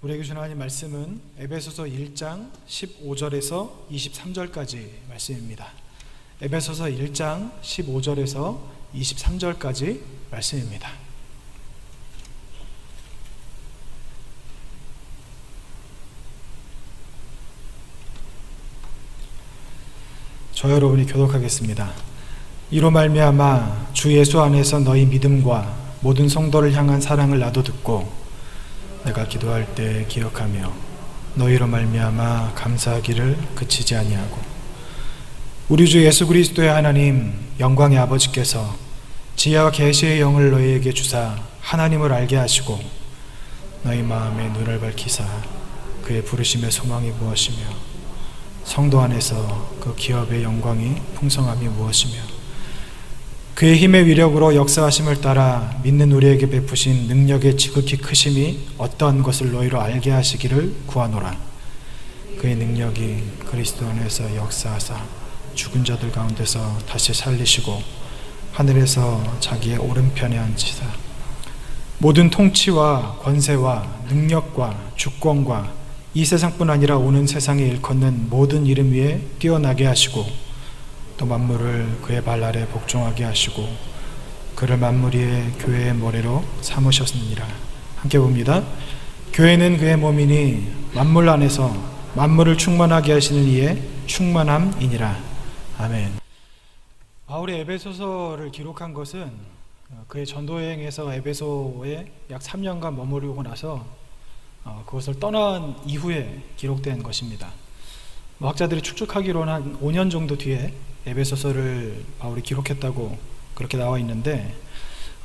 우리에게 주신 하나님 말씀은 에베소서 1장 15절에서 23절까지 말씀입니다. 에베소서 1장 15절에서 23절까지 말씀입니다. 저 여러분이 교독하겠습니다. 이로 말미암아 주 예수 안에서 너희 믿음과 모든 성도를 향한 사랑을 나도 듣고 내가 기도할 때 기억하며 너희로 말미암아 감사하기를 그치지 아니하고 우리 주 예수 그리스도의 하나님 영광의 아버지께서 지혜와 계시의 영을 너희에게 주사 하나님을 알게 하시고 너희 마음의 눈을 밝히사 그의 부르심의 소망이 무엇이며 성도 안에서 그 기업의 영광이 풍성함이 무엇이며 그의 힘의 위력으로 역사하심을 따라 믿는 우리에게 베푸신 능력의 지극히 크심이 어떠한 것을 너희로 알게 하시기를 구하노라. 그의 능력이 그리스도 안에서 역사하사 죽은 자들 가운데서 다시 살리시고 하늘에서 자기의 오른편에 앉히사 모든 통치와 권세와 능력과 주권과 이 세상뿐 아니라 오는 세상에 일컫는 모든 이름 위에 뛰어나게 하시고 또 만물을 그의 발 아래 복종하게 하시고 그를 만물 위에 교회의 머리로 삼으셨느니라. 함께 봅니다. 교회는 그의 몸이니 만물 안에서 만물을 충만하게 하시는 이의 충만함이니라. 아멘. 바울이 에베소서를 기록한 것은 그의 전도여행에서 에베소에 약 3년간 머무르고 나서 그것을 떠난 이후에 기록된 것입니다. 학자들이 추측하기로는 한 5년 정도 뒤에 에베소서를 바울이 기록했다고 그렇게 나와 있는데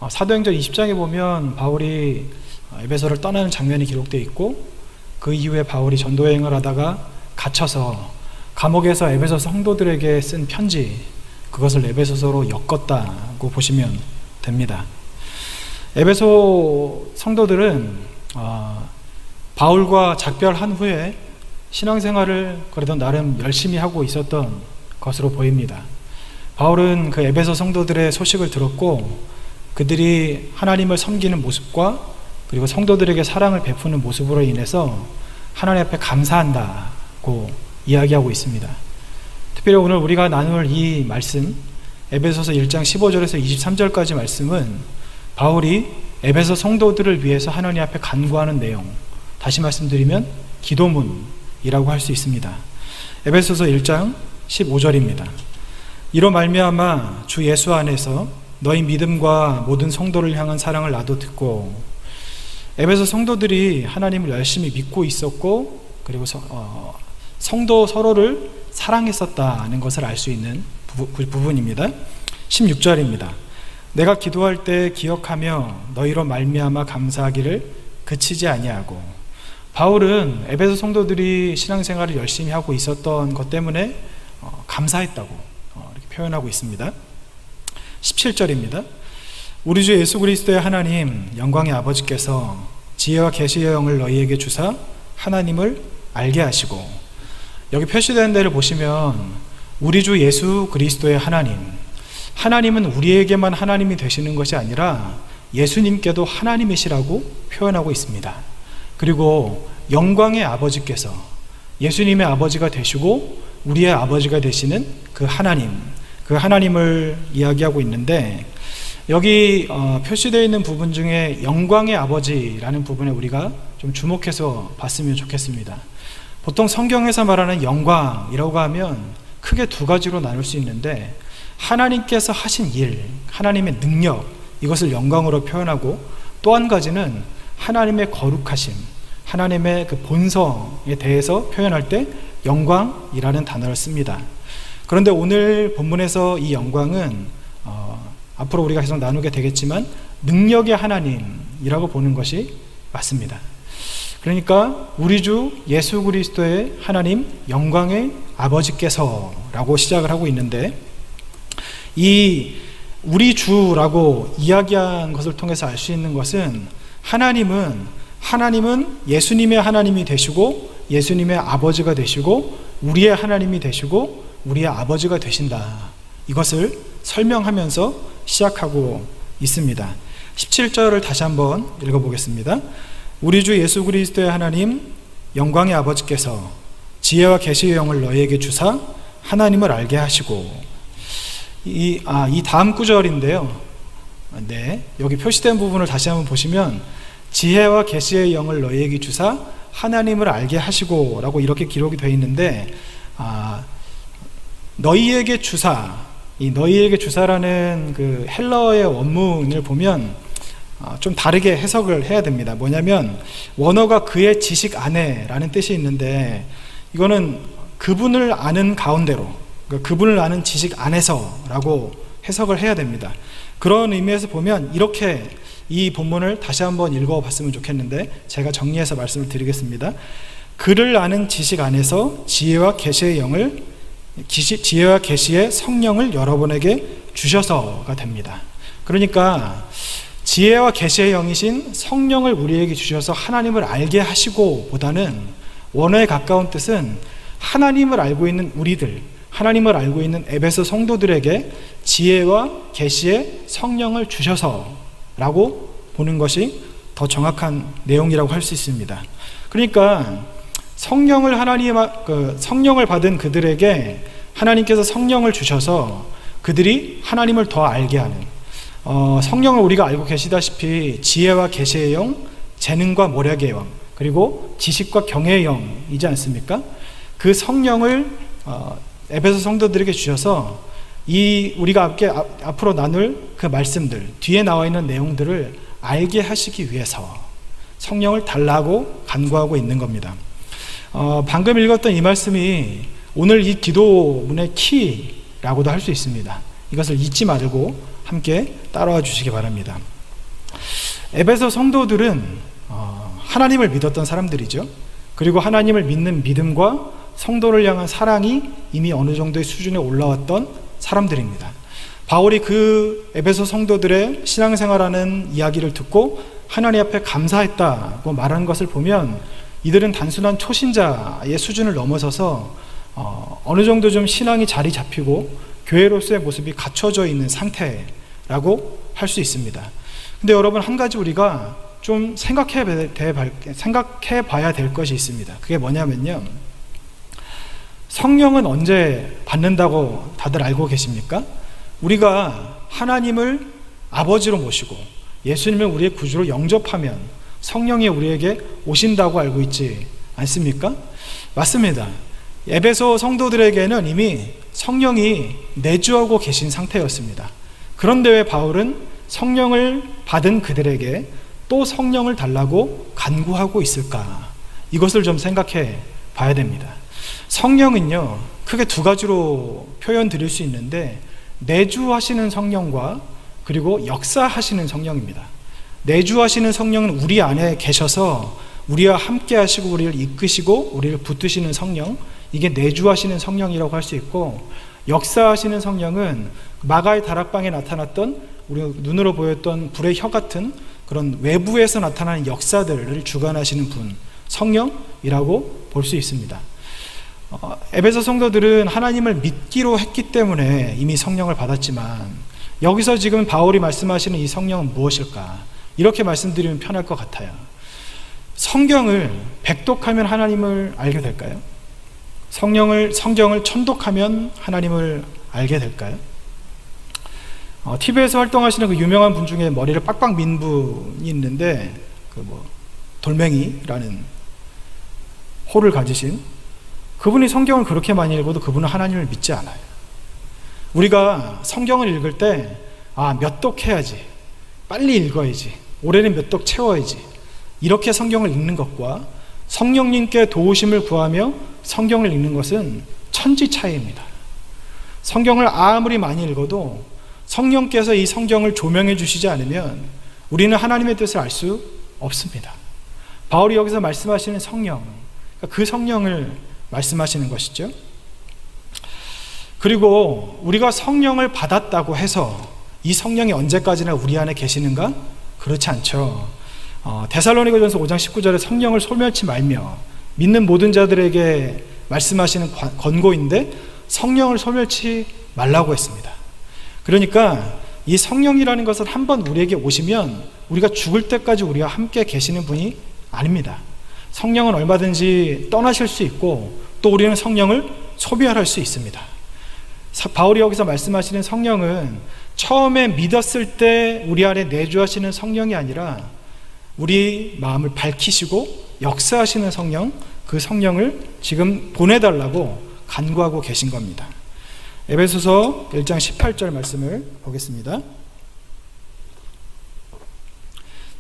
사도행전 20장에 보면 바울이 에베소를 떠나는 장면이 기록되어 있고 그 이후에 바울이 전도여행을 하다가 갇혀서 감옥에서 에베소 성도들에게 쓴 편지 그것을 에베소서로 엮었다고 보시면 됩니다. 에베소 성도들은 바울과 작별한 후에 신앙생활을 그래도 나름 열심히 하고 있었던 것으로 보입니다. 바울은 그 에베소 성도들의 소식을 들었고 그들이 하나님을 섬기는 모습과 그리고 성도들에게 사랑을 베푸는 모습으로 인해서 하나님 앞에 감사한다고 이야기하고 있습니다. 특별히 오늘 우리가 나눌 이 말씀 에베소서 1장 15절에서 23절까지 말씀은 바울이 에베소 성도들을 위해서 하나님 앞에 간구하는 내용, 다시 말씀드리면 기도문이라고 할 수 있습니다. 에베소서 1장 15절입니다. 이로 말미암아 주 예수 안에서 너희 믿음과 모든 성도를 향한 사랑을 나도 듣고 에베소 성도들이 하나님을 열심히 믿고 있었고 그리고 성도 서로를 사랑했었다는 것을 알 수 있는 부분입니다. 16절입니다. 내가 기도할 때 기억하며 너희로 말미암아 감사하기를 그치지 아니하고 바울은 에베소 성도들이 신앙생활을 열심히 하고 있었던 것 때문에 감사했다고 이렇게 표현하고 있습니다. 17절입니다. 우리 주 예수 그리스도의 하나님 영광의 아버지께서 지혜와 계시의 영을 너희에게 주사 하나님을 알게 하시고 여기 표시된 데를 보시면 우리 주 예수 그리스도의 하나님은 우리에게만 하나님이 되시는 것이 아니라 예수님께도 하나님이시라고 표현하고 있습니다. 그리고 영광의 아버지께서 예수님의 아버지가 되시고 우리의 아버지가 되시는 그 하나님을 이야기하고 있는데 여기 표시되어 있는 부분 중에 영광의 아버지라는 부분에 우리가 좀 주목해서 봤으면 좋겠습니다. 보통 성경에서 말하는 영광이라고 하면 크게 두 가지로 나눌 수 있는데 하나님께서 하신 일, 하나님의 능력 이것을 영광으로 표현하고 또 한 가지는 하나님의 거룩하심, 하나님의 그 본성에 대해서 표현할 때 영광이라는 단어를 씁니다. 그런데 오늘 본문에서 이 영광은 앞으로 우리가 계속 나누게 되겠지만 능력의 하나님이라고 보는 것이 맞습니다. 그러니까 우리 주 예수 그리스도의 하나님 영광의 아버지께서라고 시작을 하고 있는데 이 우리 주라고 이야기한 것을 통해서 알 수 있는 것은 하나님은 예수님의 하나님이 되시고 예수님의 아버지가 되시고 우리의 하나님이 되시고 우리의 아버지가 되신다. 이것을 설명하면서 시작하고 있습니다. 17절을 다시 한번 읽어보겠습니다. 우리 주 예수 그리스도의 하나님 영광의 아버지께서 지혜와 계시의 영을 너희에게 주사 하나님을 알게 하시고, 이 다음 구절인데요. 네, 여기 표시된 부분을 다시 한번 보시면 지혜와 계시의 영을 너희에게 주사 하나님을 알게 하시고 라고 이렇게 기록이 되어 있는데, 너희에게 주사, 이 너희에게 주사라는 그 헬러어의 원문을 보면 좀 다르게 해석을 해야 됩니다. 뭐냐면 원어가 그의 지식 안에 라는 뜻이 있는데, 이거는 그분을 아는 가운데로, 그러니까 그분을 아는 지식 안에서 라고 해석을 해야 됩니다. 그런 의미에서 보면 이렇게 이 본문을 다시 한번 읽어봤으면 좋겠는데, 제가 정리해서 말씀을 드리겠습니다. 그를 아는 지식 안에서 지혜와 계시의 성령을 여러분에게 주셔서가 됩니다. 그러니까 지혜와 계시의 영이신 성령을 우리에게 주셔서 하나님을 알게 하시고 보다는, 원어에 가까운 뜻은 하나님을 알고 있는 우리들, 하나님을 알고 있는 에베소 성도들에게 지혜와 계시의 성령을 주셔서 라고 보는 것이 더 정확한 내용이라고 할 수 있습니다. 그러니까 성령을 받은 그들에게 하나님께서 성령을 주셔서 그들이 하나님을 더 알게 하는, 성령을 우리가 알고 계시다시피 지혜와 계시의 영, 재능과 모략의 영, 그리고 지식과 경외의 영이지 않습니까? 그 성령을 에베소 성도들에게 주셔서 우리가 앞으로 나눌 그 말씀들, 뒤에 나와 있는 내용들을 알게 하시기 위해서 성령을 달라고 간구하고 있는 겁니다. 방금 읽었던 이 말씀이 오늘 이 기도문의 키라고도 할 수 있습니다. 이것을 잊지 말고 함께 따라와 주시기 바랍니다. 에베소 성도들은 하나님을 믿었던 사람들이죠. 그리고 하나님을 믿는 믿음과 성도를 향한 사랑이 이미 어느 정도의 수준에 올라왔던 사람들입니다. 바울이 그 에베소 성도들의 신앙생활하는 이야기를 듣고 하나님 앞에 감사했다고 말하는 것을 보면, 이들은 단순한 초신자의 수준을 넘어서서 어느 정도 좀 신앙이 자리 잡히고 교회로서의 모습이 갖춰져 있는 상태라고 할 수 있습니다. 근데 여러분, 한 가지 우리가 좀 생각해 봐야 될 것이 있습니다. 그게 뭐냐면요, 성령은 언제 받는다고 다들 알고 계십니까? 우리가 하나님을 아버지로 모시고 예수님을 우리의 구주로 영접하면 성령이 우리에게 오신다고 알고 있지 않습니까? 맞습니다. 에베소 성도들에게는 이미 성령이 내주하고 계신 상태였습니다. 그런데 왜 바울은 성령을 받은 그들에게 또 성령을 달라고 간구하고 있을까? 이것을 좀 생각해 봐야 됩니다. 성령은요, 크게 두 가지로 표현 드릴 수 있는데, 내주하시는 성령과 그리고 역사하시는 성령입니다. 내주하시는 성령은 우리 안에 계셔서 우리와 함께 하시고 우리를 이끄시고 우리를 붙드시는 성령, 이게 내주하시는 성령이라고 할 수 있고, 역사하시는 성령은 마가의 다락방에 나타났던, 우리가 눈으로 보였던 불의 혀 같은 그런 외부에서 나타나는 역사들을 주관하시는 분, 성령이라고 볼 수 있습니다. 에베소 성도들은 하나님을 믿기로 했기 때문에 이미 성령을 받았지만, 여기서 지금 바울이 말씀하시는 이 성령은 무엇일까? 이렇게 말씀드리면 편할 것 같아요. 성경을 백독하면 하나님을 알게 될까요? 성경을 천독하면 하나님을 알게 될까요? TV에서 활동하시는 그 유명한 분 중에 머리를 빡빡 민 분이 있는데, 돌멩이라는 호를 가지신 그분이 성경을 그렇게 많이 읽어도 그분은 하나님을 믿지 않아요. 우리가 성경을 읽을 때 몇 독 해야지, 빨리 읽어야지, 올해는 몇 독 채워야지, 이렇게 성경을 읽는 것과 성령님께 도우심을 구하며 성경을 읽는 것은 천지 차이입니다. 성경을 아무리 많이 읽어도 성령께서 이 성경을 조명해 주시지 않으면 우리는 하나님의 뜻을 알 수 없습니다. 바울이 여기서 말씀하시는 성령, 그 성령을 말씀하시는 것이죠. 그리고 우리가 성령을 받았다고 해서 이 성령이 언제까지나 우리 안에 계시는가? 그렇지 않죠. 데살로니가전서 5장 19절에 성령을 소멸치 말며, 믿는 모든 자들에게 말씀하시는 권고인데 성령을 소멸치 말라고 했습니다. 그러니까 이 성령이라는 것은 한번 우리에게 오시면 우리가 죽을 때까지 우리와 함께 계시는 분이 아닙니다. 성령은 얼마든지 떠나실 수 있고 또 우리는 성령을 소비할 수 있습니다. 바울이 여기서 말씀하시는 성령은 처음에 믿었을 때 우리 안에 내주하시는 성령이 아니라 우리 마음을 밝히시고 역사하시는 성령, 그 성령을 지금 보내달라고 간구하고 계신 겁니다. 에베소서 1장 18절 말씀을 보겠습니다.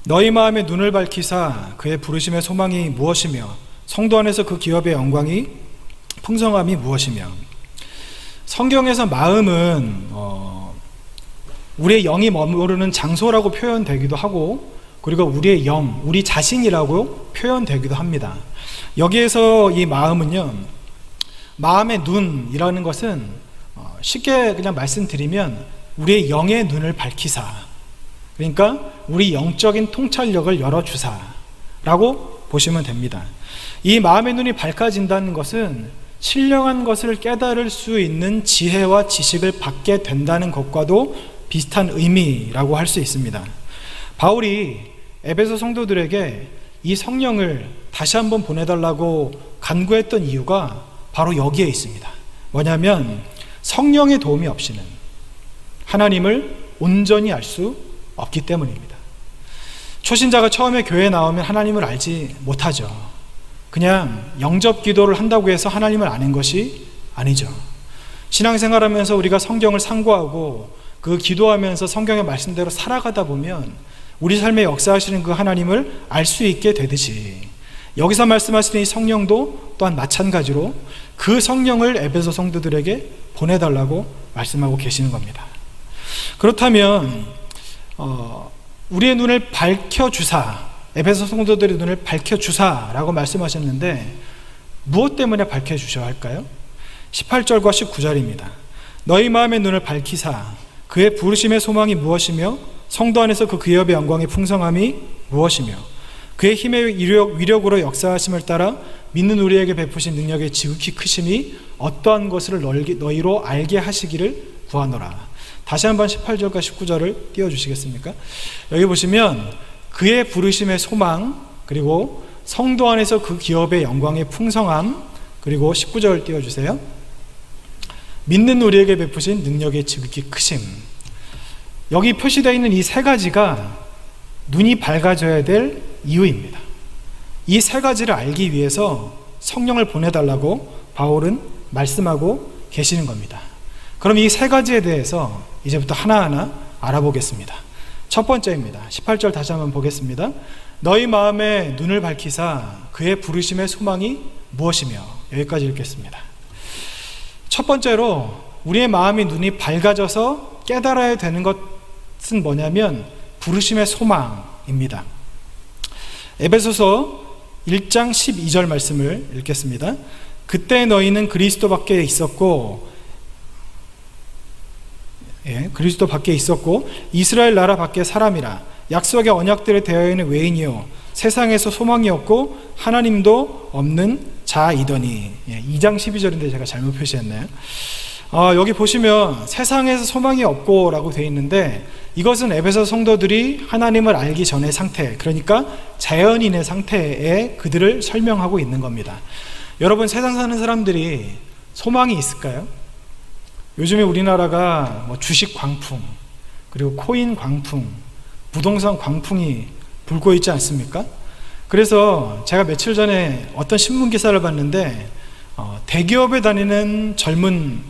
너희 마음의 눈을 밝히사 그의 부르심의 소망이 무엇이며 성도 안에서 그 기업의 영광이 풍성함이 무엇이며. 성경에서 마음은 우리의 영이 머무르는 장소라고 표현되기도 하고 그리고 우리의 영, 우리 자신이라고 표현되기도 합니다. 여기에서 이 마음은요, 마음의 눈이라는 것은 쉽게 그냥 말씀드리면 우리의 영의 눈을 밝히사, 그러니까 우리 영적인 통찰력을 열어주사 라고 보시면 됩니다. 이 마음의 눈이 밝아진다는 것은 신령한 것을 깨달을 수 있는 지혜와 지식을 받게 된다는 것과도 비슷한 의미라고 할 수 있습니다. 바울이 에베소 성도들에게 이 성령을 다시 한번 보내달라고 간구했던 이유가 바로 여기에 있습니다. 뭐냐면 성령의 도움이 없이는 하나님을 온전히 알 수 없기 때문입니다. 초신자가 처음에 교회에 나오면 하나님을 알지 못하죠. 그냥 영접 기도를 한다고 해서 하나님을 아는 것이 아니죠. 신앙생활하면서 우리가 성경을 상고하고 그 기도하면서 성경의 말씀대로 살아가다 보면 우리 삶에 역사하시는 그 하나님을 알 수 있게 되듯이 여기서 말씀하시는 이 성령도 또한 마찬가지로 그 성령을 에베소 성도들에게 보내달라고 말씀하고 계시는 겁니다. 그렇다면 우리의 눈을 밝혀주사, 에베소 성도들의 눈을 밝혀주사라고 말씀하셨는데 무엇 때문에 밝혀주셔야 할까요? 18절과 19절입니다. 너희 마음의 눈을 밝히사 그의 부르심의 소망이 무엇이며 성도 안에서 그 기업의 영광의 풍성함이 무엇이며 그의 힘의 위력으로 역사하심을 따라 믿는 우리에게 베푸신 능력의 지극히 크심이 어떠한 것을 너희로 알게 하시기를 구하노라. 다시 한번 18절과 19절을 띄워주시겠습니까? 여기 보시면 그의 부르심의 소망, 그리고 성도 안에서 그 기업의 영광의 풍성함, 그리고 19절 띄워주세요. 믿는 우리에게 베푸신 능력의 지극히 크심. 여기 표시되어 있는 이 세 가지가 눈이 밝아져야 될 이유입니다. 이 세 가지를 알기 위해서 성령을 보내달라고 바울은 말씀하고 계시는 겁니다. 그럼 이 세 가지에 대해서 이제부터 하나하나 알아보겠습니다. 첫 번째입니다. 18절 다시 한번 보겠습니다. 너희 마음의 눈을 밝히사 그의 부르심의 소망이 무엇이며. 여기까지 읽겠습니다. 첫 번째로 우리의 마음이 눈이 밝아져서 깨달아야 되는 것은 뭐냐면 부르심의 소망입니다. 에베소서 1장 12절 말씀을 읽겠습니다. 그때 너희는 그리스도 밖에 있었고 이스라엘 나라 밖에 사람이라 약속의 언약들에 되어 있는 외인이요 세상에서 소망이 없고 하나님도 없는 자이더니. 2장 12절인데 제가 잘못 표시했나요? 여기 보시면 세상에서 소망이 없고 라고 되어 있는데 이것은 에베소 성도들이 하나님을 알기 전의 상태, 그러니까 자연인의 상태에 그들을 설명하고 있는 겁니다. 여러분, 세상 사는 사람들이 소망이 있을까요? 요즘에 우리나라가 주식 광풍, 그리고 코인 광풍, 부동산 광풍이 불고 있지 않습니까? 그래서 제가 며칠 전에 어떤 신문 기사를 봤는데 대기업에 다니는 젊은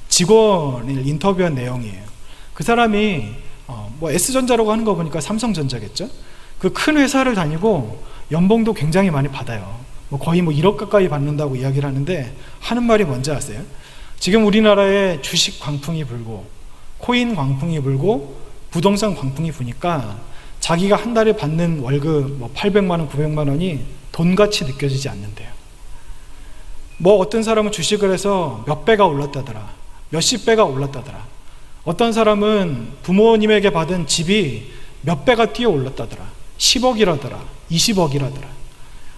직원을 인터뷰한 내용이에요. 그 사람이 S전자라고 하는 거 보니까 삼성전자겠죠? 그 큰 회사를 다니고 연봉도 굉장히 많이 받아요. 거의 1억 가까이 받는다고 이야기를 하는데 하는 말이 뭔지 아세요? 지금 우리나라에 주식 광풍이 불고 코인 광풍이 불고 부동산 광풍이 부니까 자기가 한 달에 받는 월급 800만 원, 900만 원이 돈같이 느껴지지 않는데요. 어떤 사람은 주식을 해서 몇 배가 올랐다더라, 몇십 배가 올랐다더라. 어떤 사람은 부모님에게 받은 집이 몇 배가 뛰어 올랐다더라, 10억이라더라, 20억이라더라.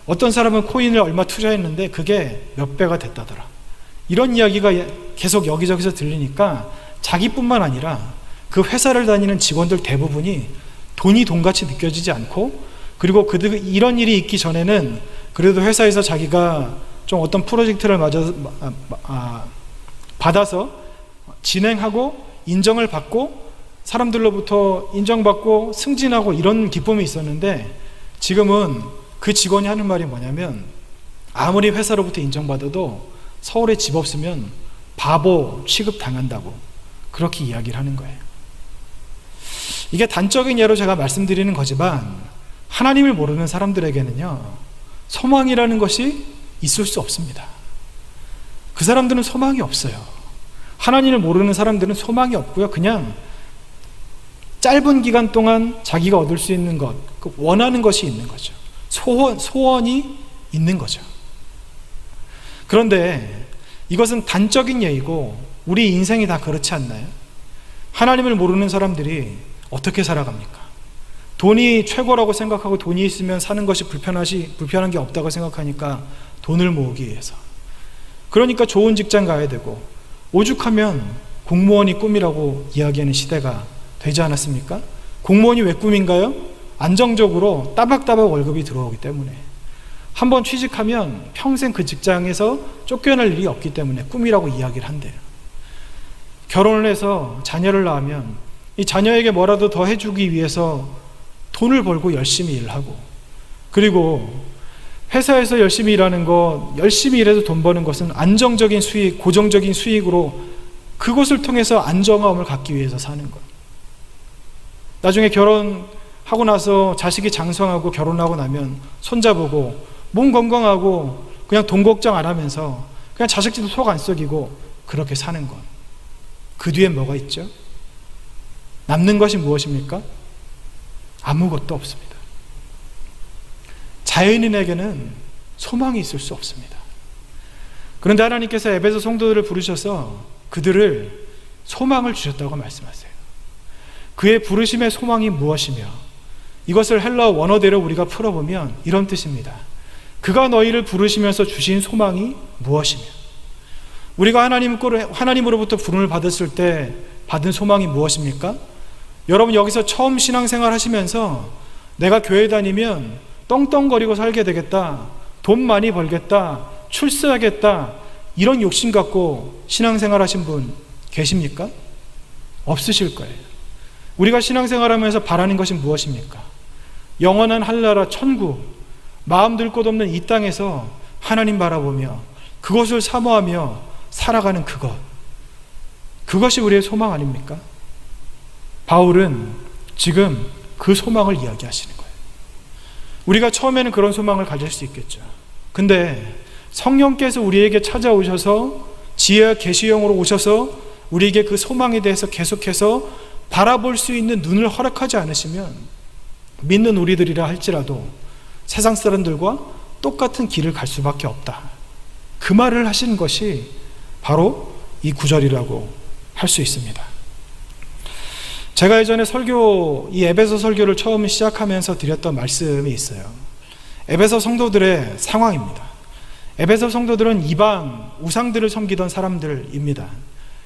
어떤 사람은 코인을 얼마 투자했는데 그게 몇 배가 됐다더라. 이런 이야기가 계속 여기저기서 들리니까 자기뿐만 아니라 그 회사를 다니는 직원들 대부분이 돈이 돈같이 느껴지지 않고 그리고 이런 일이 있기 전에는 그래도 회사에서 자기가 좀 어떤 프로젝트를 받아서 진행하고 인정을 받고 사람들로부터 인정받고 승진하고 이런 기쁨이 있었는데, 지금은 그 직원이 하는 말이 뭐냐면 아무리 회사로부터 인정받아도 서울에 집 없으면 바보 취급당한다고 그렇게 이야기를 하는 거예요. 이게 단적인 예로 제가 말씀드리는 거지만 하나님을 모르는 사람들에게는요, 소망이라는 것이 있을 수 없습니다. 그 사람들은 소망이 없어요. 하나님을 모르는 사람들은 소망이 없고요, 그냥 짧은 기간 동안 자기가 얻을 수 있는 것, 원하는 것이 있는 거죠. 소원이 있는 거죠. 그런데 이것은 단적인 예이고 우리 인생이 다 그렇지 않나요? 하나님을 모르는 사람들이 어떻게 살아갑니까? 돈이 최고라고 생각하고 돈이 있으면 사는 것이 불편한 게 없다고 생각하니까 돈을 모으기 위해서, 그러니까 좋은 직장 가야 되고 오죽하면 공무원이 꿈이라고 이야기하는 시대가 되지 않았습니까? 공무원이 왜 꿈인가요? 안정적으로 따박따박 월급이 들어오기 때문에, 한번 취직하면 평생 그 직장에서 쫓겨날 일이 없기 때문에 꿈이라고 이야기를 한대요. 결혼을 해서 자녀를 낳으면 이 자녀에게 뭐라도 더 해주기 위해서 돈을 벌고 열심히 일을 하고, 그리고 회사에서 열심히 일하는 것, 열심히 일해서 돈 버는 것은 안정적인 수익, 고정적인 수익으로 그것을 통해서 안정감을 갖기 위해서 사는 것. 나중에 결혼하고 나서 자식이 장성하고 결혼하고 나면 손자보고 몸 건강하고 그냥 돈 걱정 안 하면서 그냥 자식들도 속 안 썩이고 그렇게 사는 것. 그 뒤엔 뭐가 있죠? 남는 것이 무엇입니까? 아무것도 없습니다. 자연인에게는 소망이 있을 수 없습니다. 그런데 하나님께서 에베소 성도들을 부르셔서 그들을 소망을 주셨다고 말씀하세요. 그의 부르심의 소망이 무엇이며, 이것을 헬라어 원어대로 우리가 풀어보면 이런 뜻입니다. 그가 너희를 부르시면서 주신 소망이 무엇이며, 우리가 하나님으로부터 부름을 받았을 때 받은 소망이 무엇입니까? 여러분, 여기서 처음 신앙생활 하시면서 내가 교회 다니면 떵떵거리고 살게 되겠다, 돈 많이 벌겠다, 출세하겠다, 이런 욕심 갖고 신앙생활 하신 분 계십니까? 없으실 거예요. 우리가 신앙생활하면서 바라는 것이 무엇입니까? 영원한 한나라 천국, 마음 들 곳 없는 이 땅에서 하나님 바라보며 그것을 사모하며 살아가는 그것이 우리의 소망 아닙니까? 바울은 지금 그 소망을 이야기하시는 거예요. 우리가 처음에는 그런 소망을 가질 수 있겠죠. 근데 성령께서 우리에게 찾아오셔서 지혜와 계시형으로 오셔서 우리에게 그 소망에 대해서 계속해서 바라볼 수 있는 눈을 허락하지 않으시면 믿는 우리들이라 할지라도 세상 사람들과 똑같은 길을 갈 수밖에 없다. 그 말을 하시는 것이 바로 이 구절이라고 할 수 있습니다. 제가 예전에 이 에베소 설교를 처음 시작하면서 드렸던 말씀이 있어요. 에베소 성도들의 상황입니다. 에베소 성도들은 이방 우상들을 섬기던 사람들입니다.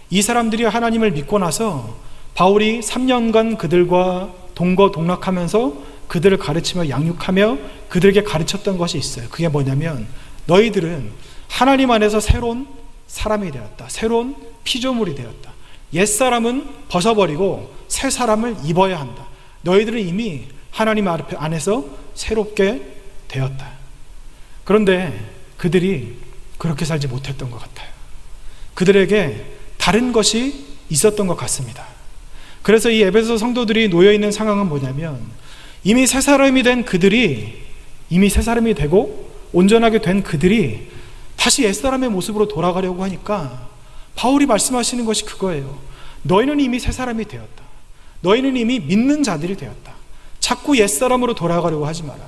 이 사람들이 하나님을 믿고 나서 바울이 3년간 그들과 동거동락하면서 그들을 가르치며 양육하며 그들에게 가르쳤던 것이 있어요. 그게 뭐냐면, 너희들은 하나님 안에서 새로운 사람이 되었다. 새로운 피조물이 되었다. 옛사람은 벗어버리고 새 사람을 입어야 한다. 너희들은 이미 하나님 안에서 새롭게 되었다. 그런데 그들이 그렇게 살지 못했던 것 같아요. 그들에게 다른 것이 있었던 것 같습니다. 그래서 이 에베소 성도들이 놓여있는 상황은 뭐냐면, 이미 새 사람이 되고 온전하게 된 그들이 다시 옛사람의 모습으로 돌아가려고 하니까 바울이 말씀하시는 것이 그거예요. 너희는 이미 새 사람이 되었다. 너희는 이미 믿는 자들이 되었다. 자꾸 옛사람으로 돌아가려고 하지 마라.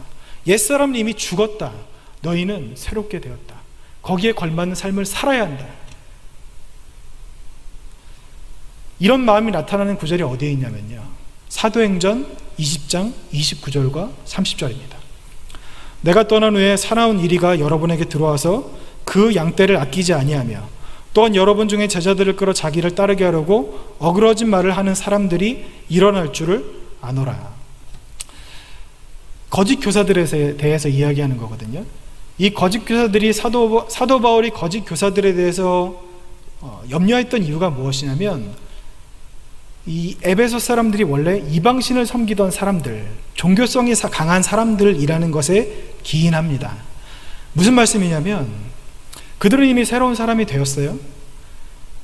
옛사람은 이미 죽었다. 너희는 새롭게 되었다. 거기에 걸맞는 삶을 살아야 한다. 이런 마음이 나타나는 구절이 어디에 있냐면요, 사도행전 20장 29절과 30절입니다. 내가 떠난 후에 사나운 이리가 여러분에게 들어와서 그 양떼를 아끼지 아니하며 또한 여러분 중에 제자들을 끌어 자기를 따르게 하려고 어그러진 말을 하는 사람들이 일어날 줄을 아노라. 거짓 교사들에 대해서 이야기하는 거거든요. 이 거짓 교사들이 사도 바울이 거짓 교사들에 대해서 염려했던 이유가 무엇이냐면, 이 에베소 사람들이 원래 이방신을 섬기던 사람들, 종교성이 강한 사람들이라는 것에 기인합니다. 무슨 말씀이냐면, 그들은 이미 새로운 사람이 되었어요.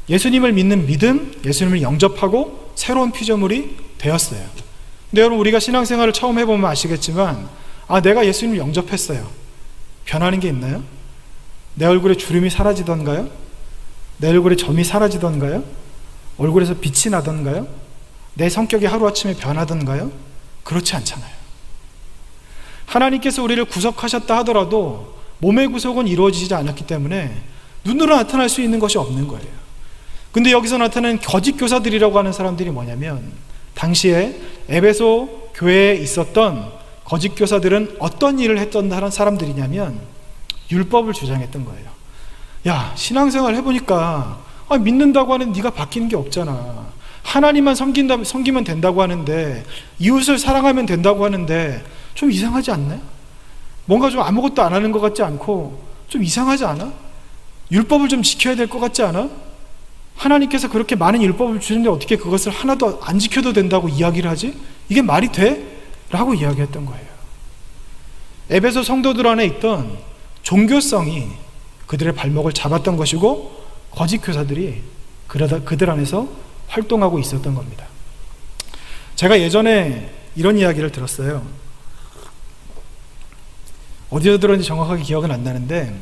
예수님을 믿는 믿음, 예수님을 영접하고 새로운 피조물이 되었어요. 근데 여러분, 우리가 신앙생활을 처음 해보면 아시겠지만, 내가 예수님을 영접했어요. 변하는 게 있나요? 내 얼굴에 주름이 사라지던가요? 내 얼굴에 점이 사라지던가요? 얼굴에서 빛이 나던가요? 내 성격이 하루아침에 변하던가요? 그렇지 않잖아요. 하나님께서 우리를 구속하셨다 하더라도 몸의 구속은 이루어지지 않았기 때문에 눈으로 나타날 수 있는 것이 없는 거예요. 근데 여기서 나타나는 거짓 교사들이라고 하는 사람들이 뭐냐면, 당시에 에베소 교회에 있었던 거짓 교사들은 어떤 일을 했던 사람들이냐면, 율법을 주장했던 거예요. 야, 신앙생활 해보니까 믿는다고 하는 네가 바뀌는 게 없잖아. 하나님만 섬기면 된다고 하는데, 이웃을 사랑하면 된다고 하는데 좀 이상하지 않나요? 뭔가 좀 아무것도 안 하는 것 같지 않고 좀 이상하지 않아? 율법을 좀 지켜야 될 것 같지 않아? 하나님께서 그렇게 많은 율법을 주는데 어떻게 그것을 하나도 안 지켜도 된다고 이야기를 하지? 이게 말이 돼? 라고 이야기했던 거예요. 에베소 성도들 안에 있던 종교성이 그들의 발목을 잡았던 것이고, 거짓 교사들이 그들 안에서 활동하고 있었던 겁니다. 제가 예전에 이런 이야기를 들었어요. 어디서 들었는지 정확하게 기억은 안 나는데,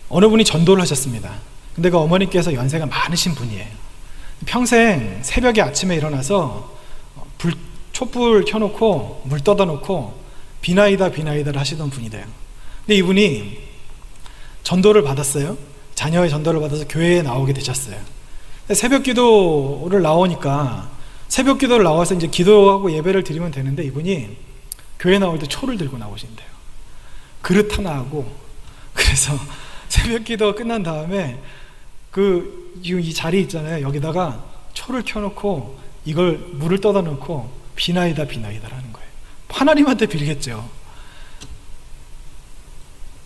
어느 분이 전도를 하셨습니다. 근데 그 어머니께서 연세가 많으신 분이에요. 평생 새벽에 아침에 일어나서 촛불 켜놓고 물 떠다 놓고 비나이다를 하시던 분이래요. 근데 이분이 전도를 받았어요. 자녀의 전도를 받아서 교회에 나오게 되셨어요. 새벽 기도를 나오니까, 새벽 기도를 나와서 이제 기도하고 예배를 드리면 되는데, 이분이 교회 나올 때 초를 들고 나오신대요. 그릇 하나 하고. 그래서 새벽 기도 끝난 다음에 이 자리 있잖아요. 여기다가 초를 켜놓고 이걸 물을 떠다 놓고 비나이다라는 거예요. 하나님한테 빌겠죠.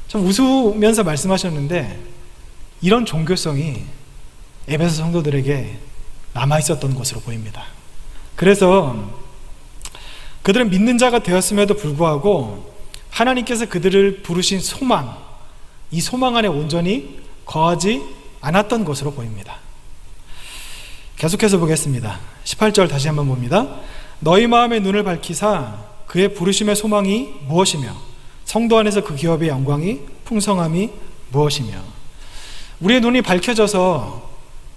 참 웃으면서 말씀하셨는데, 이런 종교성이 에베소 성도들에게 남아있었던 것으로 보입니다. 그래서 그들은 믿는 자가 되었음에도 불구하고 하나님께서 그들을 부르신 소망, 이 소망 안에 온전히 거하지 않았던 것으로 보입니다. 계속해서 보겠습니다. 18절 다시 한번 봅니다. 너희 마음의 눈을 밝히사 그의 부르심의 소망이 무엇이며 성도 안에서 그 기업의 영광이 풍성함이 무엇이며. 우리의 눈이 밝혀져서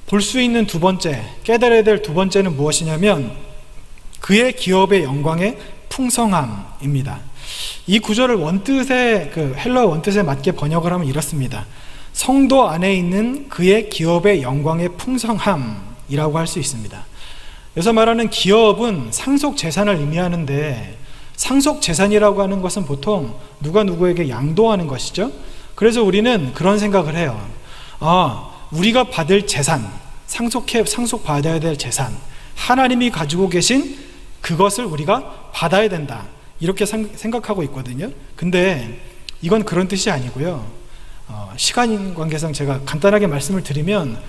볼 수 있는 두 번째, 깨달아야 될 두 번째는 무엇이냐면, 그의 기업의 영광의 풍성함입니다. 이 구절을 원뜻에, 헬러 원뜻에 맞게 번역을 하면 이렇습니다. 성도 안에 있는 그의 기업의 영광의 풍성함이라고 할 수 있습니다. 여기서 말하는 기업은 상속 재산을 의미하는데, 상속 재산이라고 하는 것은 보통 누가 누구에게 양도하는 것이죠. 그래서 우리는 그런 생각을 해요. 우리가 받을 재산, 상속받아야 될 재산, 하나님이 가지고 계신 그것을 우리가 받아야 된다, 이렇게 생각하고 있거든요. 근데 이건 그런 뜻이 아니고요. 시간 관계상 제가 간단하게 말씀을 드리면,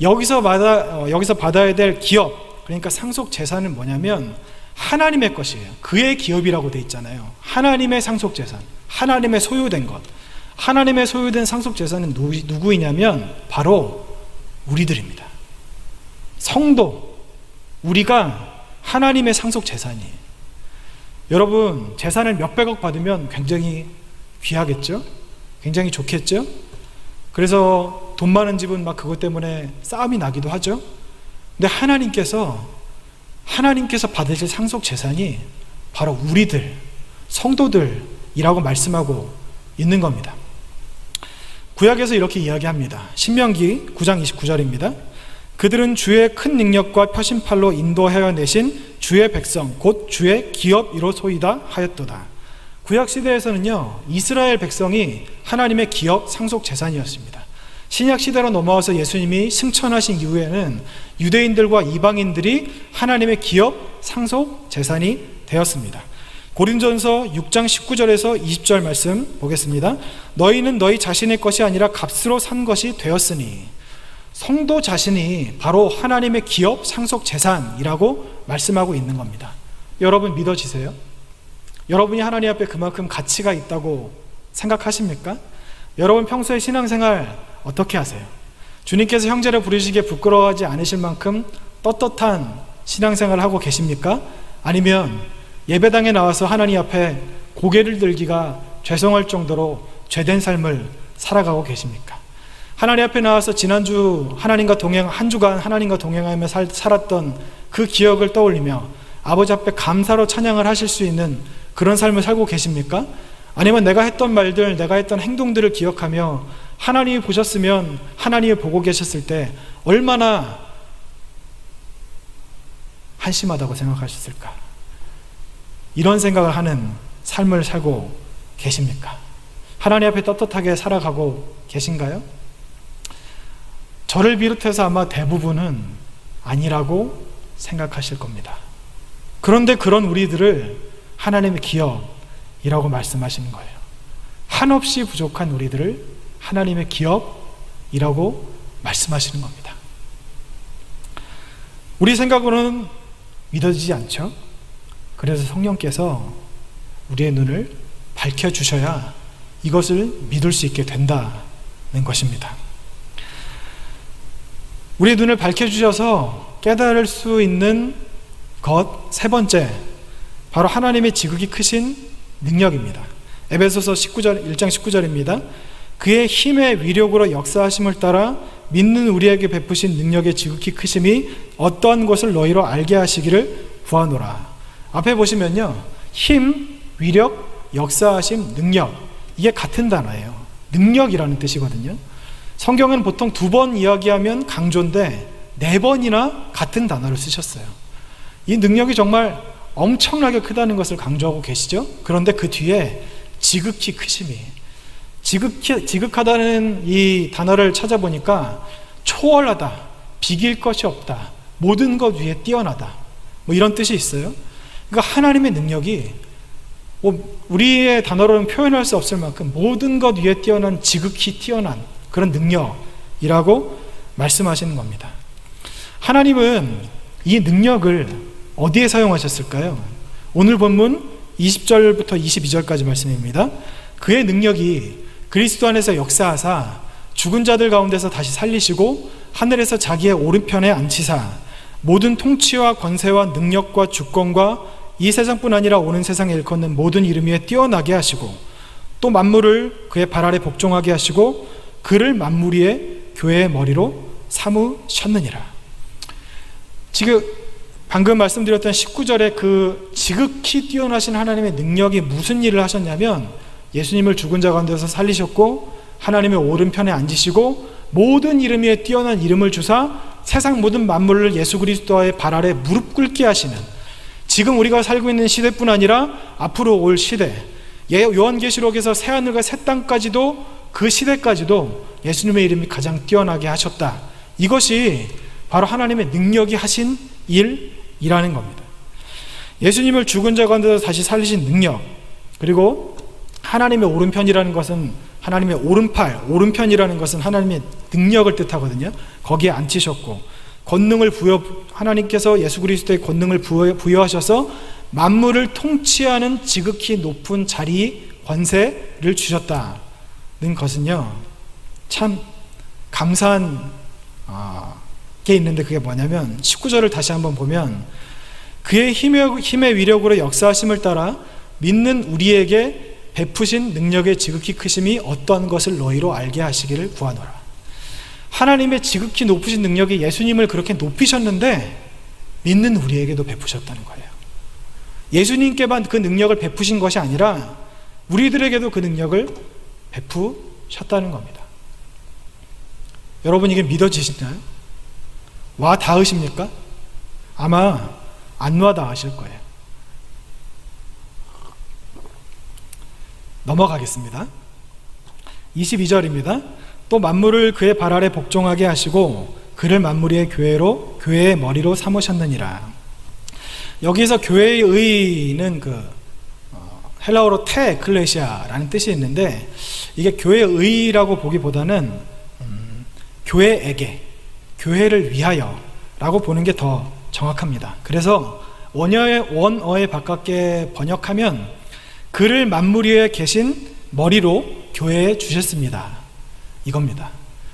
여기서 받아야 될 기업, 그러니까 상속 재산은 뭐냐면 하나님의 것이에요. 그의 기업이라고 돼 있잖아요. 하나님의 상속 재산, 하나님의 소유된 것. 하나님의 소유된 상속 재산은 누구이냐면 바로 우리들입니다. 성도, 우리가 하나님의 상속 재산이에요. 여러분, 재산을 몇백억 받으면 굉장히 귀하겠죠? 굉장히 좋겠죠? 그래서 돈 많은 집은 막 그것 때문에 싸움이 나기도 하죠. 근데 하나님께서 받으실 상속 재산이 바로 우리들, 성도들이라고 말씀하고 있는 겁니다. 구약에서 이렇게 이야기합니다. 신명기 9장 29절입니다. 그들은 주의 큰 능력과 표심팔로 인도하여 내신 주의 백성 곧 주의 기업이로 소이다 하였도다. 구약 시대에서는요, 이스라엘 백성이 하나님의 기업 상속 재산이었습니다. 신약 시대로 넘어와서 예수님이 승천하신 이후에는 유대인들과 이방인들이 하나님의 기업 상속 재산이 되었습니다. 고린전서 6장 19절에서 20절 말씀 보겠습니다. 너희는 너희 자신의 것이 아니라 값으로 산 것이 되었으니. 성도 자신이 바로 하나님의 기업, 상속 재산이라고 말씀하고 있는 겁니다. 여러분 믿어지세요? 여러분이 하나님 앞에 그만큼 가치가 있다고 생각하십니까? 여러분 평소에 신앙생활 어떻게 하세요? 주님께서 형제를 부르시기에 부끄러워하지 않으실 만큼 떳떳한 신앙생활을 하고 계십니까? 아니면 예배당에 나와서 하나님 앞에 고개를 들기가 죄송할 정도로 죄된 삶을 살아가고 계십니까? 하나님 앞에 나와서 지난주 하나님과 한 주간 하나님과 동행하며 살았던 그 기억을 떠올리며 아버지 앞에 감사로 찬양을 하실 수 있는 그런 삶을 살고 계십니까? 아니면 내가 했던 말들, 내가 했던 행동들을 기억하며 하나님이 보셨으면, 하나님이 보고 계셨을 때 얼마나 한심하다고 생각하셨을까? 이런 생각을 하는 삶을 살고 계십니까? 하나님 앞에 떳떳하게 살아가고 계신가요? 저를 비롯해서 아마 대부분은 아니라고 생각하실 겁니다. 그런데 그런 우리들을 하나님의 기업이라고 말씀하시는 거예요. 한없이 부족한 우리들을 하나님의 기업이라고 말씀하시는 겁니다. 우리 생각으로는 믿어지지 않죠? 그래서 성령께서 우리의 눈을 밝혀주셔야 이것을 믿을 수 있게 된다는 것입니다. 우리의 눈을 밝혀주셔서 깨달을 수 있는 것 세 번째, 바로 하나님의 지극히 크신 능력입니다. 에베소서 1장 19절입니다. 그의 힘의 위력으로 역사하심을 따라 믿는 우리에게 베푸신 능력의 지극히 크심이 어떠한 것을 너희로 알게 하시기를 구하노라. 앞에 보시면요, 힘, 위력, 역사하심, 능력, 이게 같은 단어예요. 능력이라는 뜻이거든요. 성경은 보통 2번 이야기하면 강조인데 4번이나 같은 단어를 쓰셨어요. 이 능력이 정말 엄청나게 크다는 것을 강조하고 계시죠. 그런데 그 뒤에 지극히 크심이, 지극하다는 이 단어를 찾아보니까 초월하다, 비길 것이 없다, 모든 것 위에 뛰어나다, 뭐 이런 뜻이 있어요. 그러니까 하나님의 능력이 우리의 단어로는 표현할 수 없을 만큼 모든 것 위에 뛰어난, 지극히 뛰어난 그런 능력이라고 말씀하시는 겁니다. 하나님은 이 능력을 어디에 사용하셨을까요? 오늘 본문 20절부터 22절까지 말씀입니다. 그의 능력이 그리스도 안에서 역사하사 죽은 자들 가운데서 다시 살리시고 하늘에서 자기의 오른편에 앉히사 모든 통치와 권세와 능력과 주권과 이 세상뿐 아니라 오는 세상에 일컫는 모든 이름 위에 뛰어나게 하시고 또 만물을 그의 발 아래 복종하게 하시고 그를 만물 위에 교회의 머리로 삼으셨느니라. 지금 방금 말씀드렸던 19절에 그 지극히 뛰어나신 하나님의 능력이 무슨 일을 하셨냐면 예수님을 죽은 자 가운데서 살리셨고 하나님의 오른편에 앉으시고 모든 이름 위에 뛰어난 이름을 주사 세상 모든 만물을 예수 그리스도의 발 아래 무릎 꿇게 하시는, 지금 우리가 살고 있는 시대뿐 아니라 앞으로 올 시대, 요한계시록에서 새하늘과 새 땅까지도, 그 시대까지도 예수님의 이름이 가장 뛰어나게 하셨다. 이것이 바로 하나님의 능력이 하신 일이라는 겁니다. 예수님을 죽은 자 가운데서 다시 살리신 능력, 그리고 하나님의 오른편이라는 것은 하나님의 오른팔, 오른편이라는 것은 하나님의 능력을 뜻하거든요. 거기에 앉히셨고 권능을 하나님께서 예수 그리스도의 권능을 부여하셔서 만물을 통치하는 지극히 높은 자리, 권세를 주셨다는 것은요, 참 감사한 게 있는데 그게 뭐냐면 19절을 다시 한번 보면 그의 힘의 위력으로 역사하심을 따라 믿는 우리에게 베푸신 능력의 지극히 크심이 어떠한 것을 너희로 알게 하시기를 구하노라. 하나님의 지극히 높으신 능력이 예수님을 그렇게 높이셨는데 믿는 우리에게도 베푸셨다는 거예요. 예수님께만 그 능력을 베푸신 것이 아니라 우리들에게도 그 능력을 베푸셨다는 겁니다. 여러분, 이게 믿어지시나요? 와 닿으십니까? 아마 안 와 닿으실 거예요. 넘어가겠습니다. 22절입니다. 또 만물을 그의 발 아래 복종하게 하시고 그를 만물 위의 교회의 머리로 삼으셨느니라. 여기서 교회의 의는 헬라어로 테 에클레시아라는 뜻이 있는데, 이게 교회의라고 보기보다는 교회에게, 교회를 위하여 라고 보는 게 더 정확합니다. 그래서 원어에 바깥에 번역하면 그를 만물 위에 계신 머리로 교회에 주셨습니다, 이겁니다.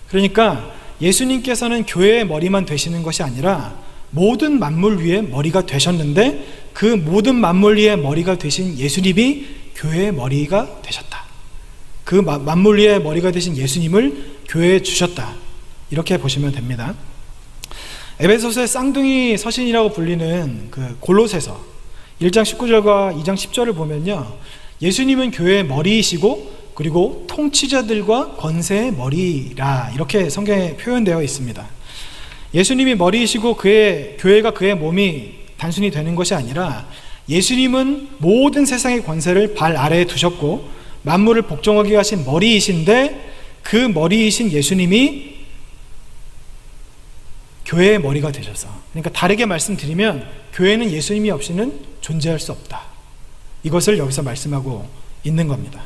그러니까 예수님께서는 교회의 머리만 되시는 것이 아니라 모든 만물 위에 머리가 되셨는데, 그 모든 만물 위에 머리가 되신 예수님이 교회의 머리가 되셨다. 그 만물 위에 머리가 되신 예수님을 교회에 주셨다, 이렇게 보시면 됩니다. 에베소서의 쌍둥이 서신이라고 불리는 그 골로새서 1장 19절과 2장 10절을 보면요, 예수님은 교회의 머리이시고 그리고 통치자들과 권세의 머리라, 이렇게 성경에 표현되어 있습니다. 예수님이 머리이시고 교회가 그의 몸이 단순히 되는 것이 아니라, 예수님은 모든 세상의 권세를 발 아래에 두셨고 만물을 복종하게 하신 머리이신데, 그 머리이신 예수님이 교회의 머리가 되셔서, 그러니까 다르게 말씀드리면 교회는 예수님이 없이는 존재할 수 없다, 이것을 여기서 말씀하고 있는 겁니다.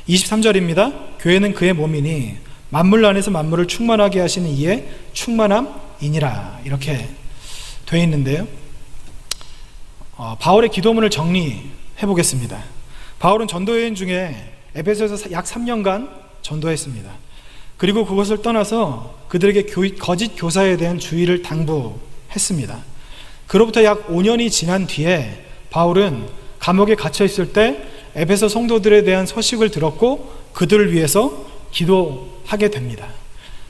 23절입니다. 교회는 그의 몸이니 만물 안에서 만물을 충만하게 하시는 이의 충만함이니라, 이렇게 되어 있는데요. 바울의 기도문을 정리해 보겠습니다. 바울은 전도여행 중에 에베소에서 약 3년간 전도했습니다. 그리고 그것을 떠나서 그들에게 거짓 교사에 대한 주의를 당부했습니다. 그로부터 약 5년이 지난 뒤에 바울은 감옥에 갇혀 있을 때 에베소 성도들에 대한 소식을 들었고 그들을 위해서 기도하게 됩니다.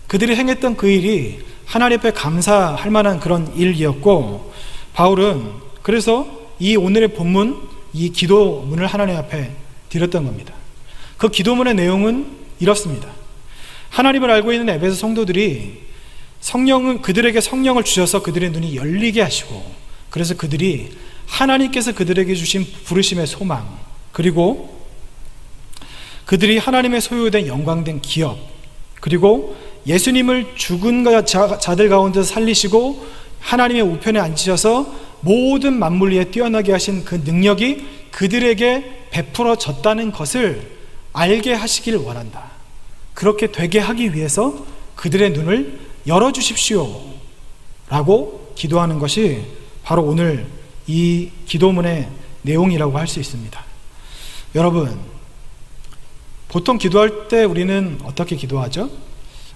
그들이 행했던 그 일이 하나님 앞에 감사할 만한 그런 일이었고, 바울은 그래서 이 오늘의 본문, 이 기도문을 하나님 앞에 드렸던 겁니다. 그 기도문의 내용은 이렇습니다. 하나님을 알고 있는 에베소 성도들이 그들에게 성령을 주셔서 그들의 눈이 열리게 하시고, 그래서 그들이 하나님께서 그들에게 주신 부르심의 소망, 그리고 그들이 하나님의 소유된 영광된 기업, 그리고 예수님을 죽은 자들 가운데서 살리시고 하나님의 우편에 앉으셔서 모든 만물 위에 뛰어나게 하신 그 능력이 그들에게 베풀어졌다는 것을 알게 하시길 원한다. 그렇게 되게 하기 위해서 그들의 눈을 열어주십시오 라고 기도하는 것이 바로 오늘 이 기도문의 내용이라고 할 수 있습니다. 여러분, 보통 기도할 때 우리는 어떻게 기도하죠?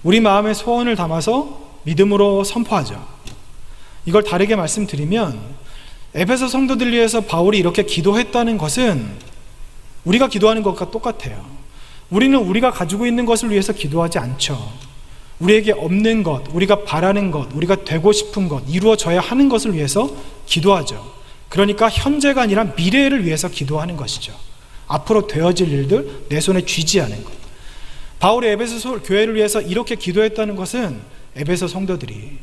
우리 마음에 소원을 담아서 믿음으로 선포하죠. 이걸 다르게 말씀드리면, 에베소 성도들 위해서 바울이 이렇게 기도했다는 것은 우리가 기도하는 것과 똑같아요. 우리는 우리가 가지고 있는 것을 위해서 기도하지 않죠. 우리에게 없는 것, 우리가 바라는 것, 우리가 되고 싶은 것, 이루어져야 하는 것을 위해서 기도하죠. 그러니까 현재가 아니라 미래를 위해서 기도하는 것이죠. 앞으로 되어질 일들, 내 손에 쥐지 않은 것. 바울이 에베소 교회를 위해서 이렇게 기도했다는 것은 에베소 성도들이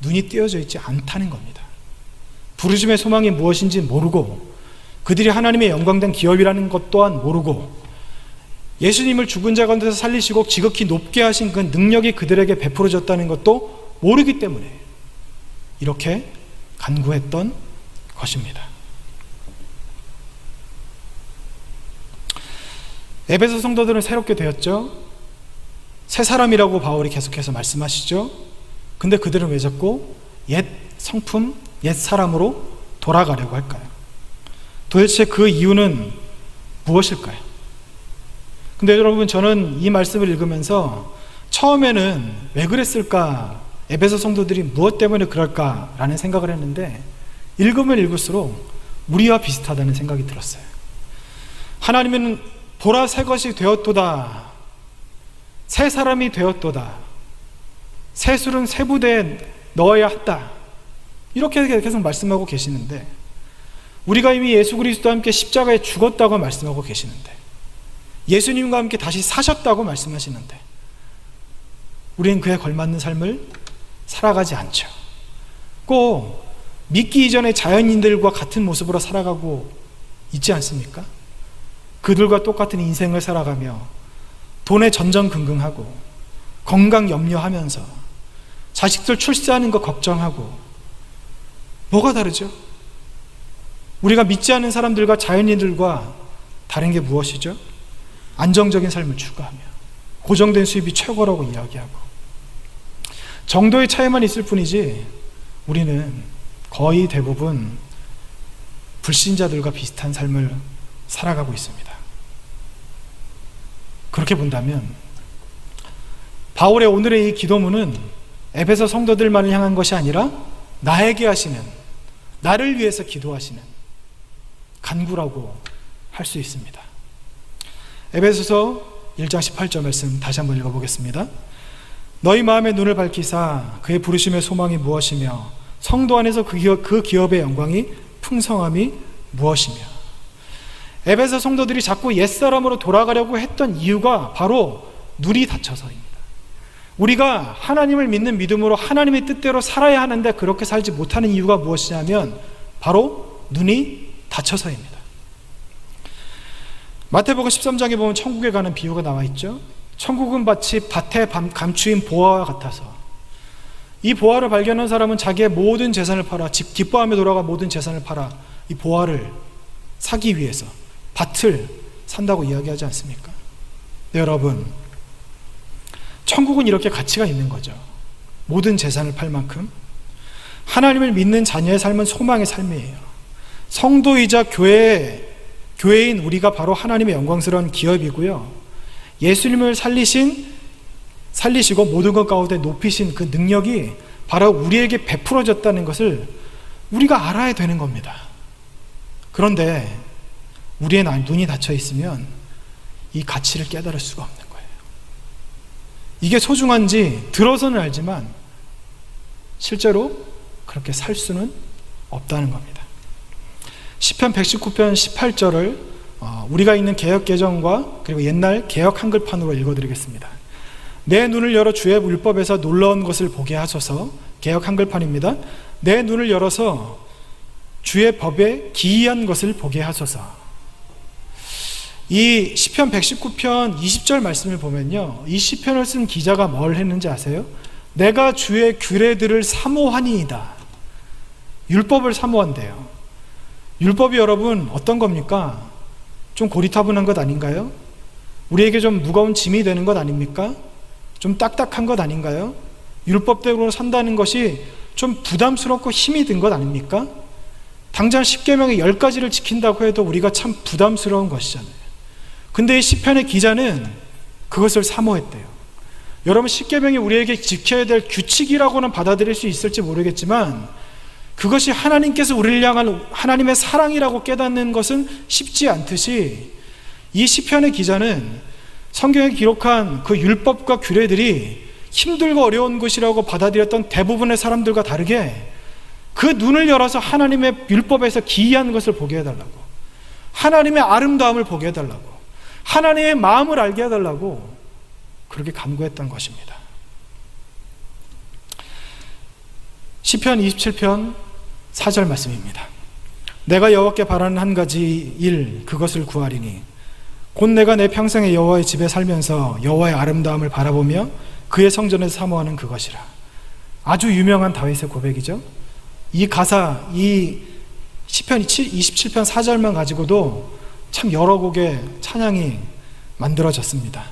눈이 띄어져 있지 않다는 겁니다. 부르심의 소망이 무엇인지 모르고, 그들이 하나님의 영광된 기업이라는 것 또한 모르고, 예수님을 죽은 자 가운데서 살리시고 지극히 높게 하신 그 능력이 그들에게 베풀어졌다는 것도 모르기 때문에 이렇게 간구했던 것입니다. 에베소 성도들은 새롭게 되었죠. 새 사람이라고 바울이 계속해서 말씀하시죠. 근데 그들은 왜 자꾸 옛 성품, 옛 사람으로 돌아가려고 할까요? 도대체 그 이유는 무엇일까요? 근데 여러분, 저는 이 말씀을 읽으면서 처음에는 왜 그랬을까, 에베소 성도들이 무엇 때문에 그럴까라는 생각을 했는데, 읽으면 읽을수록 우리와 비슷하다는 생각이 들었어요. 하나님은 보라 새 것이 되었도다, 새 사람이 되었도다, 새 술은 새 부대에 넣어야 한다, 이렇게 계속 말씀하고 계시는데, 우리가 이미 예수 그리스도와 함께 십자가에 죽었다고 말씀하고 계시는데, 예수님과 함께 다시 사셨다고 말씀하시는데, 우리는 그에 걸맞는 삶을 살아가지 않죠. 꼭 믿기 이전의 자연인들과 같은 모습으로 살아가고 있지 않습니까? 그들과 똑같은 인생을 살아가며 돈에 전전긍긍하고 건강 염려하면서 자식들 출세하는 거 걱정하고, 뭐가 다르죠? 우리가 믿지 않는 사람들과 자연인들과 다른 게 무엇이죠? 안정적인 삶을 추구하며 고정된 수입이 최고라고 이야기하고 정도의 차이만 있을 뿐이지 우리는 거의 대부분 불신자들과 비슷한 삶을 살아가고 있습니다. 그렇게 본다면 바울의 오늘의 이 기도문은 에베소 성도들만을 향한 것이 아니라 나에게 하시는, 나를 위해서 기도하시는 간구라고 할 수 있습니다. 에베소서 1장 18절 말씀 다시 한번 읽어보겠습니다. 너희 마음의 눈을 밝히사 그의 부르심의 소망이 무엇이며 성도 안에서 그 기업의 영광이 풍성함이 무엇이며. 에베소 성도들이 자꾸 옛사람으로 돌아가려고 했던 이유가 바로 눈이 닫혀서입니다. 우리가 하나님을 믿는 믿음으로 하나님의 뜻대로 살아야 하는데 그렇게 살지 못하는 이유가 무엇이냐면 바로 눈이 닫혀서입니다. 마태복음 13장에 보면 천국에 가는 비유가 나와 있죠. 천국은 마치 밭에 감추인 보화와 같아서 이 보화를 발견한 사람은 자기의 모든 재산을 팔아 기뻐하며 돌아가 모든 재산을 팔아 이 보화를 사기 위해서 밭을 산다고 이야기하지 않습니까? 네, 여러분, 천국은 이렇게 가치가 있는 거죠. 모든 재산을 팔 만큼 하나님을 믿는 자녀의 삶은 소망의 삶이에요. 성도이자 교회인 우리가 바로 하나님의 영광스러운 기업이고요. 예수님을 살리시고 모든 것 가운데 높이신 그 능력이 바로 우리에게 베풀어졌다는 것을 우리가 알아야 되는 겁니다. 그런데 우리의 눈이 닫혀 있으면 이 가치를 깨달을 수가 없는 거예요. 이게 소중한지 들어서는 알지만 실제로 그렇게 살 수는 없다는 겁니다. 시편 119편 18절을 우리가 있는 개역개정과 그리고 옛날 개역 한글판으로 읽어드리겠습니다. 내 눈을 열어 주의 율법에서 놀라운 것을 보게 하소서. 개역 한글판입니다. 내 눈을 열어서 주의 법에 기이한 것을 보게 하소서. 이 시편 119편 20절 말씀을 보면요, 이 시편을 쓴 기자가 뭘 했는지 아세요? 내가 주의 규례들을 사모하니이다. 율법을 사모한대요. 율법이 여러분 어떤 겁니까? 좀 고리타분한 것 아닌가요? 우리에게 좀 무거운 짐이 되는 것 아닙니까? 좀 딱딱한 것 아닌가요? 율법대로 산다는 것이 좀 부담스럽고 힘이 든 것 아닙니까? 당장 10계명의 10가지를 지킨다고 해도 우리가 참 부담스러운 것이잖아요. 근데 이 시편의 기자는 그것을 사모했대요. 여러분, 10계명이 우리에게 지켜야 될 규칙이라고는 받아들일 수 있을지 모르겠지만 그것이 하나님께서 우리를 향한 하나님의 사랑이라고 깨닫는 것은 쉽지 않듯이 이 시편의 기자는 성경에 기록한 그 율법과 규례들이 힘들고 어려운 것이라고 받아들였던 대부분의 사람들과 다르게 그 눈을 열어서 하나님의 율법에서 기이한 것을 보게 해달라고, 하나님의 아름다움을 보게 해달라고, 하나님의 마음을 알게 해달라고 그렇게 간구했던 것입니다. 시편 27편 4절 말씀입니다. 내가 여호와께 바라는 한 가지 일, 그것을 구하리니 곧 내가 내 평생에 여호와의 집에 살면서 여호와의 아름다움을 바라보며 그의 성전에서 사모하는 그것이라. 아주 유명한 다윗의 고백이죠. 이 가사, 이 시편 27편 4절만 가지고도 참 여러 곡의 찬양이 만들어졌습니다.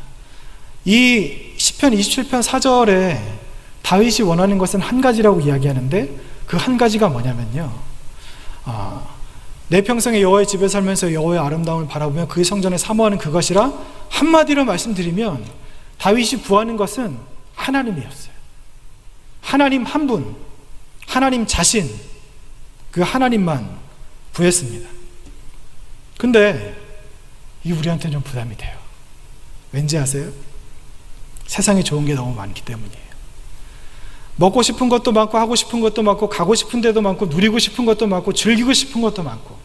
이 시편 27편 4절에 다윗이 원하는 것은 한 가지라고 이야기하는데 그 한 가지가 뭐냐면요, 내 평생에 여호와의 집에 살면서 여호와의 아름다움을 바라보며 그의 성전에 사모하는 그것이라. 한마디로 말씀드리면 다윗이 구하는 것은 하나님이었어요. 하나님 한 분, 하나님 자신, 그 하나님만 구했습니다. 근데 이 우리한테는 좀 부담이 돼요. 왠지 아세요? 세상에 좋은 게 너무 많기 때문이에요. 먹고 싶은 것도 많고, 하고 싶은 것도 많고, 가고 싶은 데도 많고, 누리고 싶은 것도 많고, 즐기고 싶은 것도 많고,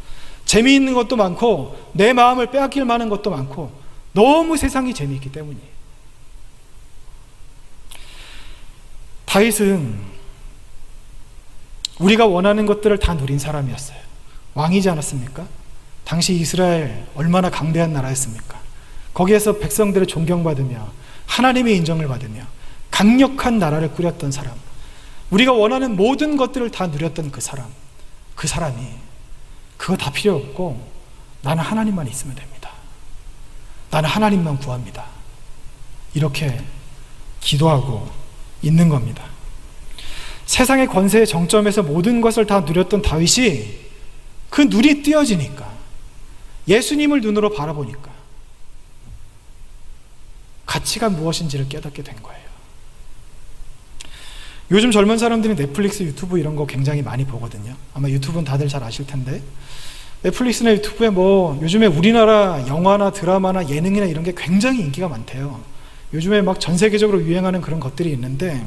재미있는 것도 많고, 내 마음을 빼앗길 만한 것도 많고, 너무 세상이 재미있기 때문이에요. 다윗은 우리가 원하는 것들을 다 누린 사람이었어요. 왕이지 않았습니까? 당시 이스라엘 얼마나 강대한 나라였습니까? 거기에서 백성들의 존경받으며 하나님의 인정을 받으며 강력한 나라를 꾸렸던 사람, 우리가 원하는 모든 것들을 다 누렸던 그 사람이 그거 다 필요 없고 나는 하나님만 있으면 됩니다, 나는 하나님만 구합니다. 이렇게 기도하고 있는 겁니다. 세상의 권세의 정점에서 모든 것을 다 누렸던 다윗이 그 눈이 띄어지니까, 예수님을 눈으로 바라보니까 가치가 무엇인지를 깨닫게 된 거예요. 요즘 젊은 사람들이 넷플릭스, 유튜브 이런 거 굉장히 많이 보거든요. 아마 유튜브는 다들 잘 아실 텐데, 넷플릭스나 유튜브에 요즘에 우리나라 영화나 드라마나 예능이나 이런 게 굉장히 인기가 많대요. 요즘에 막 전 세계적으로 유행하는 그런 것들이 있는데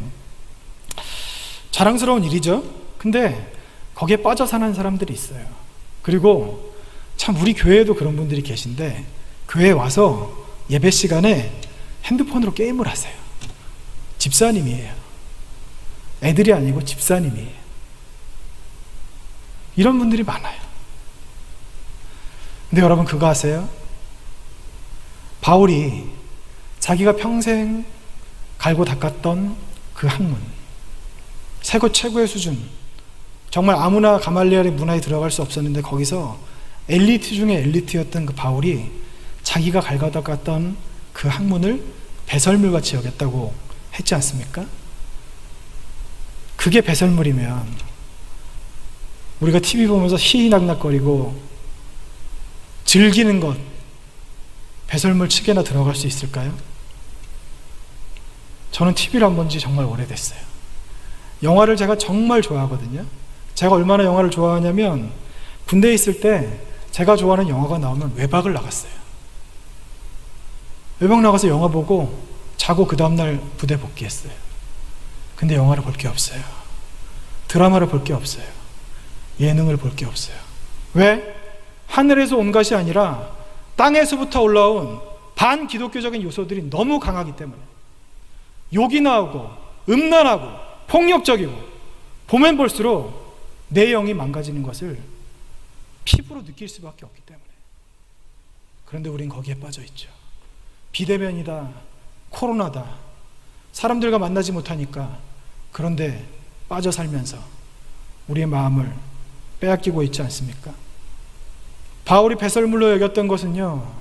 자랑스러운 일이죠. 근데 거기에 빠져 사는 사람들이 있어요. 그리고 참 우리 교회에도 그런 분들이 계신데, 교회에 와서 예배 시간에 핸드폰으로 게임을 하세요. 집사님이에요. 애들이 아니고 집사님이에요. 이런 분들이 많아요. 근데 여러분 그거 아세요? 바울이 자기가 평생 갈고 닦았던 그 학문, 세계 최고의 수준, 정말 아무나 가말리엘의 문화에 들어갈 수 없었는데 거기서 엘리트 중에 엘리트였던 그 바울이 자기가 갈고 닦았던 그 학문을 배설물같이 여겼다고 했지 않습니까? 그게 배설물이면 우리가 TV 보면서 희희낙낙거리고 즐기는 것, 배설물 측에나 들어갈 수 있을까요? 저는 TV를 안 본 지 정말 오래됐어요. 영화를 제가 정말 좋아하거든요. 제가 얼마나 영화를 좋아하냐면, 군대에 있을 때 제가 좋아하는 영화가 나오면 외박을 나갔어요. 외박 나가서 영화 보고 자고 그 다음날 부대 복귀했어요. 근데 영화를 볼 게 없어요. 드라마를 볼 게 없어요. 예능을 볼 게 없어요. 왜? 하늘에서 온 것이 아니라 땅에서부터 올라온 반기독교적인 요소들이 너무 강하기 때문에 욕이 나오고 음란하고 폭력적이고, 보면 볼수록 내 영이 망가지는 것을 피부로 느낄 수밖에 없기 때문에. 그런데 우린 거기에 빠져 있죠. 비대면이다, 코로나다, 사람들과 만나지 못하니까 그런데 빠져 살면서 우리의 마음을 빼앗기고 있지 않습니까? 바울이 배설물로 여겼던 것은요,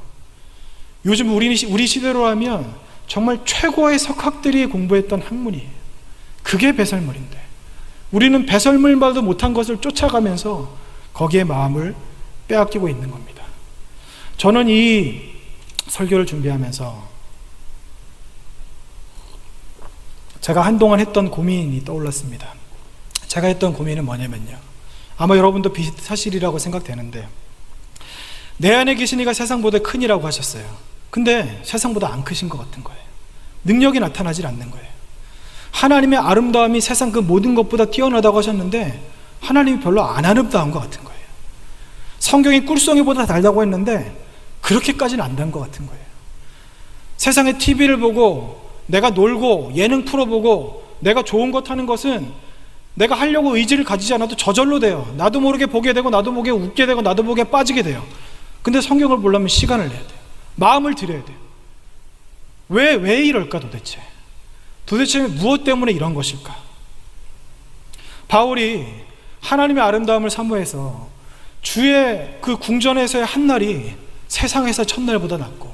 요즘 우리 시대로 하면 정말 최고의 석학들이 공부했던 학문이에요. 그게 배설물인데 우리는 배설물만도 못한 것을 쫓아가면서 거기에 마음을 빼앗기고 있는 겁니다. 저는 이 설교를 준비하면서 제가 한동안 했던 고민이 떠올랐습니다. 제가 했던 고민은 뭐냐면요, 아마 여러분도 비슷하시리라고 생각되는데, 내 안에 계신 이가 세상보다 크니라고 하셨어요. 근데 세상보다 안 크신 것 같은 거예요. 능력이 나타나질 않는 거예요. 하나님의 아름다움이 세상 그 모든 것보다 뛰어나다고 하셨는데 하나님이 별로 안 아름다운 것 같은 거예요. 성경이 꿀송이보다 달다고 했는데 그렇게까지는 안 단 것 같은 거예요. 세상에 TV를 보고 내가 놀고 예능 프로 보고 내가 좋은 것 하는 것은 내가 하려고 의지를 가지지 않아도 저절로 돼요. 나도 모르게 보게 되고 나도 모르게 웃게 되고 나도 모르게 빠지게 돼요. 근데 성경을 보려면 시간을 내야 돼요. 마음을 들여야 돼요. 왜 이럴까 도대체? 도대체 무엇 때문에 이런 것일까? 바울이 하나님의 아름다움을 사모해서 주의 그 궁전에서의 한 날이 세상에서 첫날보다 낫고,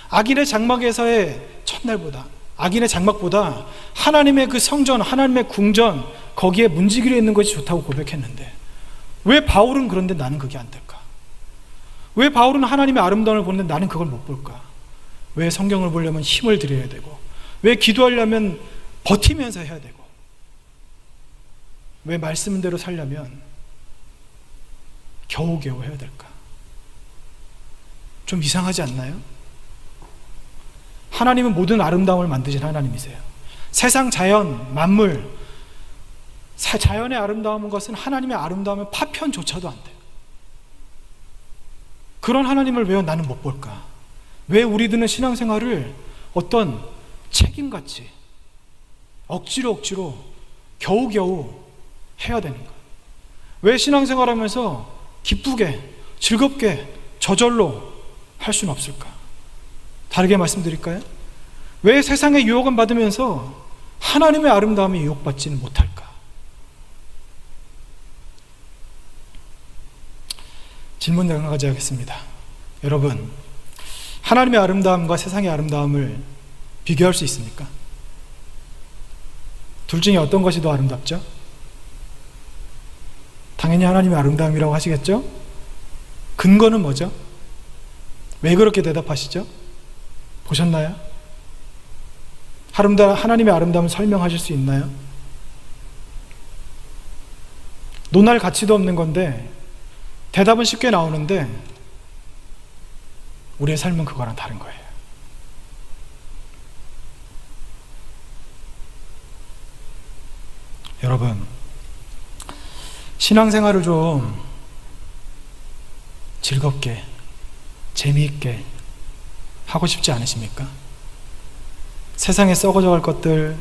악인의 장막에서의 첫날보다, 악인의 장막보다 하나님의 그 성전, 하나님의 궁전, 거기에 문지기로 있는 것이 좋다고 고백했는데 왜 바울은 그런데 나는 그게 안 될까? 왜 바울은 하나님의 아름다움을 보는데 나는 그걸 못 볼까? 왜 성경을 보려면 힘을 들여야 되고, 왜 기도하려면 버티면서 해야 되고, 왜 말씀대로 살려면 겨우겨우 해야 될까? 좀 이상하지 않나요? 하나님은 모든 아름다움을 만드신 하나님이세요. 세상 자연, 만물, 자연의 아름다운 것은 하나님의 아름다움의 파편조차도 안 돼요. 그런 하나님을 왜 나는 못 볼까? 왜 우리들은 신앙생활을 어떤 책임같이 억지로 겨우겨우 해야 되는가? 왜 신앙생활하면서 기쁘게 즐겁게 저절로 할 수는 없을까? 다르게 말씀드릴까요? 왜 세상의 유혹은 받으면서 하나님의 아름다움에 유혹받지는 못할까? 질문 한 가지 하겠습니다. 여러분, 하나님의 아름다움과 세상의 아름다움을 비교할 수 있습니까? 둘 중에 어떤 것이 더 아름답죠? 당연히 하나님의 아름다움이라고 하시겠죠? 근거는 뭐죠? 왜 그렇게 대답하시죠? 보셨나요? 하나님의 아름다움을 설명하실 수 있나요? 논할 가치도 없는 건데 대답은 쉽게 나오는데 우리의 삶은 그거랑 다른 거예요. 여러분, 신앙생활을 좀 즐겁게, 재미있게 하고 싶지 않으십니까? 세상에 썩어져 갈 것들,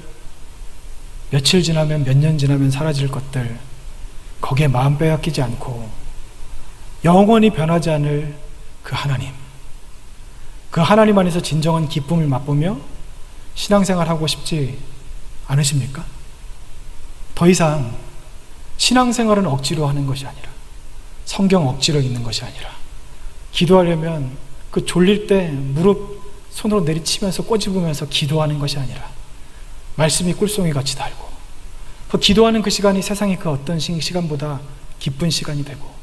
며칠 지나면, 몇 년 지나면 사라질 것들, 거기에 마음 빼앗기지 않고 영원히 변하지 않을 그 하나님, 그 하나님 안에서 진정한 기쁨을 맛보며 신앙생활 하고 싶지 않으십니까? 더 이상 신앙생활은 억지로 하는 것이 아니라, 성경 억지로 읽는 것이 아니라, 기도하려면 그 졸릴 때 무릎 손으로 내리치면서 꼬집으면서 기도하는 것이 아니라 말씀이 꿀송이 같이 달고, 그 기도하는 그 시간이 세상의 그 어떤 시간보다 기쁜 시간이 되고,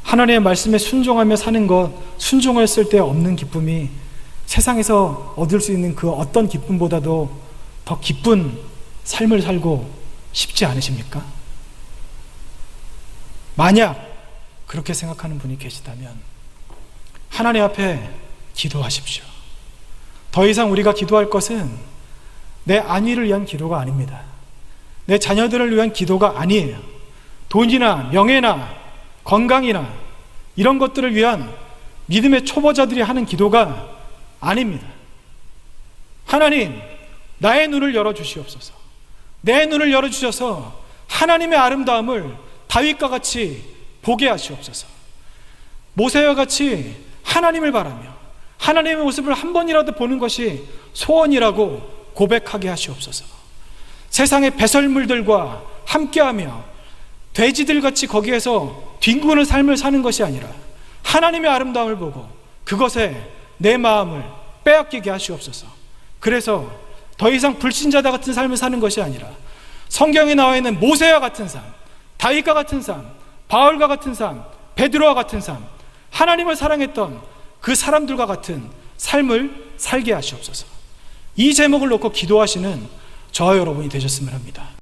하나님의 말씀에 순종하며 사는 것, 순종했을 때 없는 기쁨이 세상에서 얻을 수 있는 그 어떤 기쁨보다도 더 기쁜 삶을 살고 싶지 않으십니까? 만약 그렇게 생각하는 분이 계시다면 하나님 앞에 기도하십시오. 더 이상 우리가 기도할 것은 내 안위를 위한 기도가 아닙니다. 내 자녀들을 위한 기도가 아니에요. 돈이나 명예나 건강이나 이런 것들을 위한 믿음의 초보자들이 하는 기도가 아닙니다. 하나님, 나의 눈을 열어주시옵소서. 내 눈을 열어주셔서 하나님의 아름다움을 다윗과 같이 보게 하시옵소서. 모세와 같이 하나님을 바라며 하나님의 모습을 한 번이라도 보는 것이 소원이라고 고백하게 하시옵소서. 세상의 배설물들과 함께하며 돼지들같이 거기에서 뒹구는 삶을 사는 것이 아니라 하나님의 아름다움을 보고 그것에 내 마음을 빼앗기게 하시옵소서. 그래서 더 이상 불신자다 같은 삶을 사는 것이 아니라 성경에 나와 있는 모세와 같은 삶, 다윗과 같은 삶, 바울과 같은 삶, 베드로와 같은 삶, 하나님을 사랑했던 그 사람들과 같은 삶을 살게 하시옵소서. 이 제목을 놓고 기도하시는 저와 여러분이 되셨으면 합니다.